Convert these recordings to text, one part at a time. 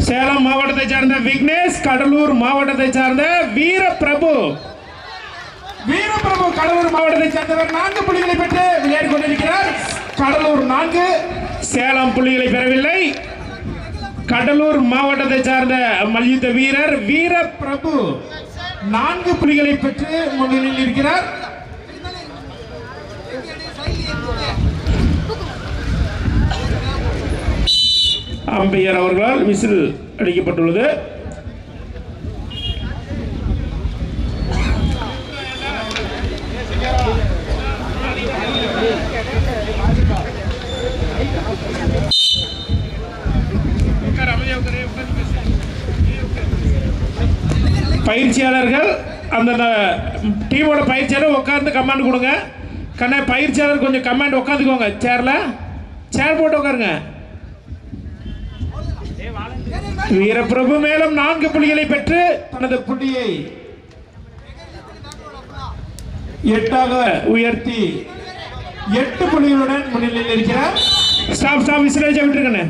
சேலம் மாவட்டத்தை சார்ந்த விக்னேஷ், கடலூர் மாவட்டத்தை சார்ந்த வீரபிரபு. கடலூர் மாவட்டத்தை சேர்ந்தவர் 4 புள்ளிகளை பெற்று விளையாடி கொண்டிருக்கிறார். கடலூர் 4, சேலம் புள்ளிகளை பெறவில்லை. கடலூர் மாவட்டத்தை சார்ந்த மல்யுத்த வீரர் வீரபிரபு 4 புள்ளிகளை பெற்று முன்னிலையில் இருக்கிறார். அம்பையர் அவர்களால் விசில் அடிக்கப்பட்டுள்ளது. பயிற்சியாளர்கள் அந்த டீமோட பயிற்சியாளர் உட்கார்ந்து கமாண்ட் கொடுங்க. கண்ணா பயிற்சியாளர் கொஞ்சம் கமாண்ட் உட்காந்துக்கோங்க. சேர் போட்டு உட்காருங்க. வீரபிரபு மேலும் 4 புள்ளிகளை பெற்று தனது புள்ளியை 8ஆக உயர்த்தி 8 புள்ளிகளுடன் முன்னிலையில் இருக்கிறார். ஸ்டாப் விசிலேஜ் விட்டுருக்கண்ணே.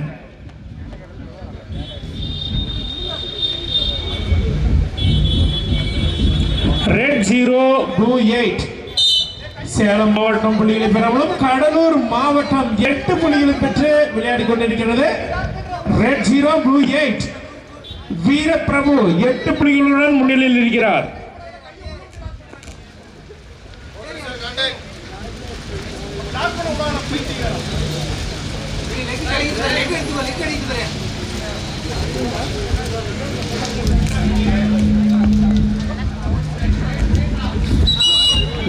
Red 0 blue 8. சேலம் மாவட்டம் புள்ளிகளை பெறவும் கடலூர் மாவட்டம் 8 புள்ளிகளை பெற்று விளையாடி கொண்டிருக்கிறது. Red 0 blue 8. வீரபிரபு 8 புள்ளிகளுடன் முன்னிலையில் இருக்கிறார்.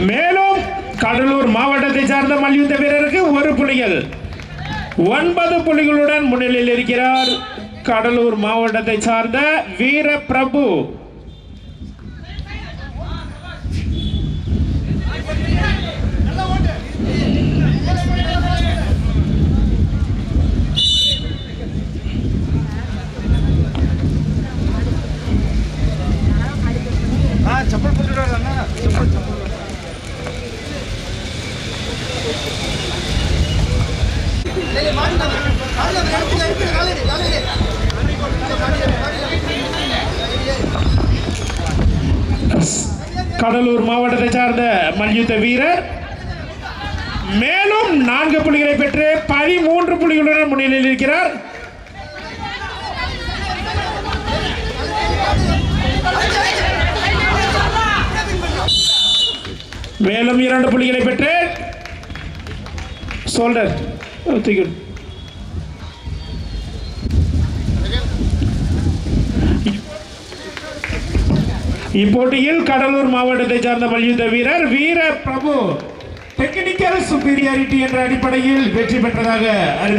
மேலும் கடலூர் மாவட்டத்தை சார்ந்த மல்யுத்த வீரருக்கு 1 புள்ளிகள் 9 புள்ளிகளுடன் முன்னிலையில் இருக்கிறார். கடலூர் மாவட்டத்தை சார்ந்த வீரபிரபு. கடலூர் மாவட்டத்தை சார்ந்த மல்யுத்த வீரர் மேலும் 4 புள்ளிகளை பெற்று 13 புள்ளிகளுடன் முன்னிலையில் இருக்கிறார். மேலும் 2 புள்ளிகளை பெற்று சோல்டர் இப்போட்டியில் கடலூர் மாவட்டத்தை சார்ந்த மல்யுத்த வீரர் வீரபிரபு டெக்னிக்கல் சுப்பீரியாரிட்டி என்ற அடிப்படையில் வெற்றி பெற்றதாக அறிவித்தார்.